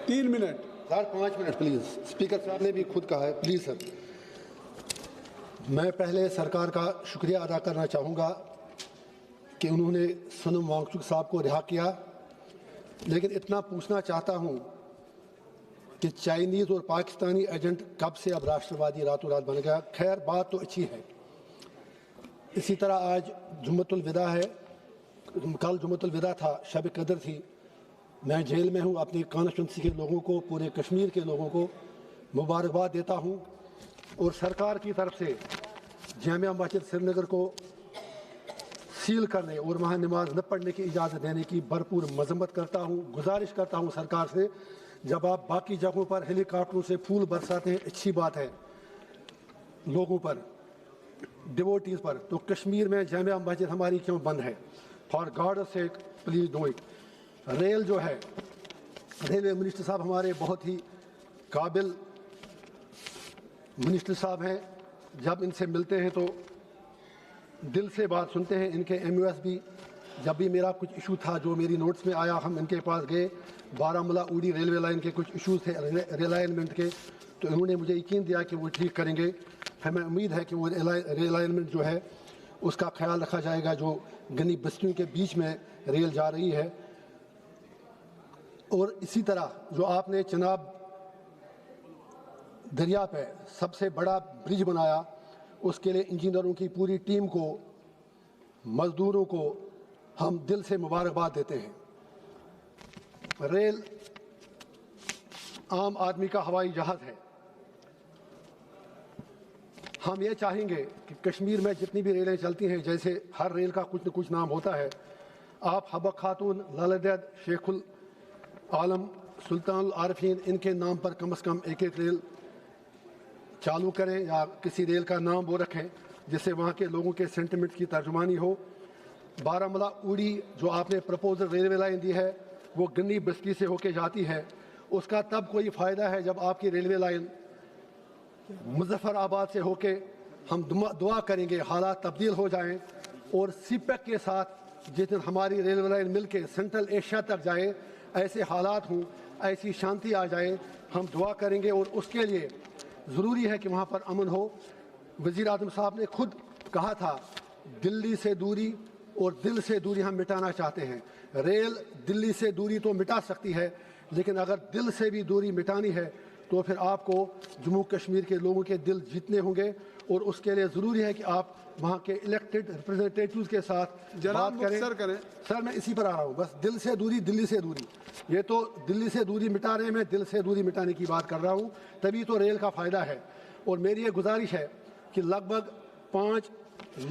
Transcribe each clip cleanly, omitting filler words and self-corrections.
3 minute sir 5 minute please. Speaker साहब ने भी खुद कहा है, प्लीज़ सर। मैं पहले सरकार का शुक्रिया अदा करना चाहूँगा कि उन्होंने सनम वांगचुक साहब को रिहा किया, लेकिन इतना पूछना चाहता हूँ कि चाइनीज़ और पाकिस्तानी एजेंट कब से अब राष्ट्रवादी रातों रात बन गया। खैर, बात तो अच्छी है। इसी तरह आज जुम्मतुल विदा है, कल जुम्मतुल विदा था, शब कदर थी। मैं जेल में हूँ। अपनी कॉन्स्टिट्यूंसी के लोगों को, पूरे कश्मीर के लोगों को मुबारकबाद देता हूँ और सरकार की तरफ से जामिया मस्जिद श्रीनगर को सील करने और वहाँ नमाज न पढ़ने की इजाज़त देने की भरपूर मजम्मत करता हूँ। गुजारिश करता हूँ सरकार से, जब आप बाकी जगहों पर हेलीकॉप्टरों से फूल बरसाते हैं, अच्छी बात है लोगों पर, डिवोटीज़ पर, तो कश्मीर में जामिया मस्जिद हमारी क्यों बंद है? For God sake please do it. Rail जो है, रेलवे मिनिस्टर साहब हमारे बहुत ही काबिल मिनिस्टर साहब हैं। जब इनसे मिलते हैं तो दिल से बात सुनते हैं। इनके MUS भी, जब भी मेरा कुछ इशू था जो मेरी नोट्स में आया, हम इनके पास गए। बारामूला उड़ी रेलवे लाइन के कुछ इश्यूज थे रिलाइनमेंट के, तो इन्होंने मुझे यकीन दिया कि वो ठीक करेंगे। हमें उम्मीद है कि वो रिलाइनमेंट जो है उसका ख्याल रखा जाएगा, जो गनी बस्तियों के बीच में रेल जा रही है। और इसी तरह जो आपने चनाब दरिया पे सबसे बड़ा ब्रिज बनाया, उसके लिए इंजीनियरों की पूरी टीम को, मजदूरों को हम दिल से मुबारकबाद देते हैं। रेल आम आदमी का हवाई जहाज़ है। हम ये चाहेंगे कि कश्मीर में जितनी भी रेलें चलती हैं, जैसे हर रेल का कुछ न कुछ नाम होता है, आप हबक खातून, लालदेद, शेखुल आलम, सुल्तान आरफीन, इनके नाम पर कम से कम एक एक रेल चालू करें या किसी रेल का नाम वो रखें जिससे वहाँ के लोगों के सेंटिमेंट की तर्जुमानी हो। बारामूला उड़ी जो आपने प्रपोजल रेलवे लाइन दी है, वो गन्नी बस्ती से होके जाती है। उसका तब कोई फ़ायदा है जब आपकी रेलवे लाइन मुजफ्फराबाद से होके, हम दुआ करेंगे हालात तब्दील हो जाएं और सीपेक के साथ जिस दिन हमारी रेलवे लाइन मिलके सेंट्रल एशिया तक जाए, ऐसे हालात हों, ऐसी शांति आ जाए, हम दुआ करेंगे। और उसके लिए ज़रूरी है कि वहाँ पर अमन हो। वज़ीर आज़म साहब ने खुद कहा था, दिल्ली से दूरी और दिल से दूरी हम मिटाना चाहते हैं। रेल दिल्ली से दूरी तो मिटा सकती है, लेकिन अगर दिल से भी दूरी मिटानी है तो फिर आपको जम्मू कश्मीर के लोगों के दिल जीतने होंगे। और उसके लिए ज़रूरी है कि आप वहाँ के इलेक्टेड रिप्रेजेंटेटिव्स के साथ बात करें। सर मैं इसी पर आ रहा हूँ, बस दिल से दूरी, दिल्ली से दूरी, ये तो दिल्ली से दूरी मिटा रहे हैं, मैं दिल से दूरी मिटाने की बात कर रहा हूँ, तभी तो रेल का फ़ायदा है। और मेरी ये गुजारिश है कि लगभग 5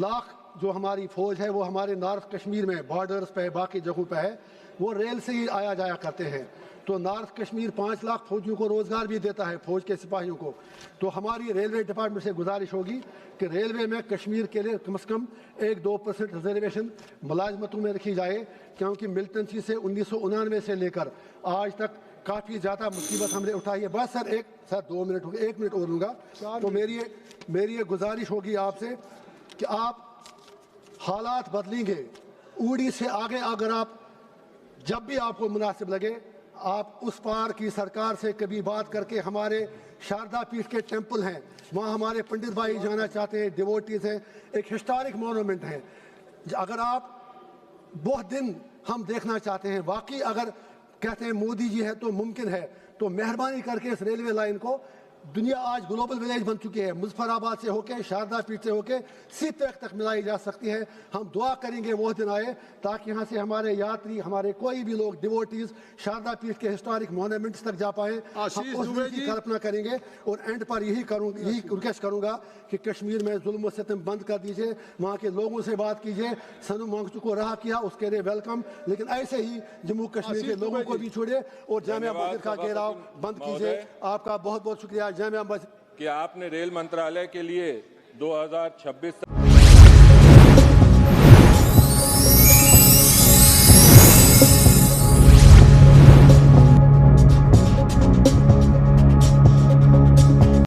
लाख जो हमारी फ़ौज है वो हमारे नॉर्थ कश्मीर में बॉर्डर्स पे, बाकी जगहों पे है, वो रेल से ही आया जाया करते हैं। तो नॉर्थ कश्मीर 5 लाख फौजियों को रोज़गार भी देता है, फौज के सिपाहियों को। तो हमारी रेलवे डिपार्टमेंट से गुजारिश होगी कि रेलवे में कश्मीर के लिए कम से कम 1-2% रिजर्वेशन मुलाजमतों में रखी जाए, क्योंकि मिलिटेंसी से 1999 से लेकर आज तक काफ़ी ज़्यादा मुसीबत हमने उठाई है। बस सर 2 मिनट हो गए, 1 मिनट और लूँगा। तो मेरी ये गुजारिश होगी आपसे कि आप हालात बदलेंगे, उड़ी से आगे अगर आप, जब भी आपको मुनासिब लगे, आप उस पार की सरकार से कभी बात करके, हमारे शारदा पीठ के टेंपल हैं, वहाँ हमारे पंडित भाई जाना चाहते हैं, डिवोटीज़ हैं, एक हिस्टोरिक मोनूमेंट है। अगर आप बहुत दिन हम देखना चाहते हैं, वाकई अगर कहते हैं मोदी जी है तो मुमकिन है, तो मेहरबानी करके इस रेलवे लाइन को, दुनिया आज ग्लोबल विलेज बन चुकी है, मुजफ्फराबाद से होके, शारदा पीठ से होके सीपेक तक मिलाई जा सकती है। हम दुआ करेंगे वो दिन आए ताकि यहाँ से हमारे यात्री, हमारे कोई भी लोग, डिवोटीज शारदा पीठ के हिस्टोरिक मोन्यूमेंट्स तक जा पाए। हम उस दिन की कल्पना करेंगे। और एंड पर यही रिक्वेस्ट करूँगा कि कश्मीर में जुल्म सितम बंद कर दीजिए, वहाँ के लोगों से बात कीजिए। सनम वांगचुक को रहा किया, उसके लिए वेलकम, लेकिन ऐसे ही जम्मू कश्मीर के लोगों को भी छोड़िए और जामिया मस्जिद का घेराव बंद कीजिए। आपका बहुत बहुत शुक्रिया। जामिया मस्जिद कि आपने रेल मंत्रालय के लिए 2026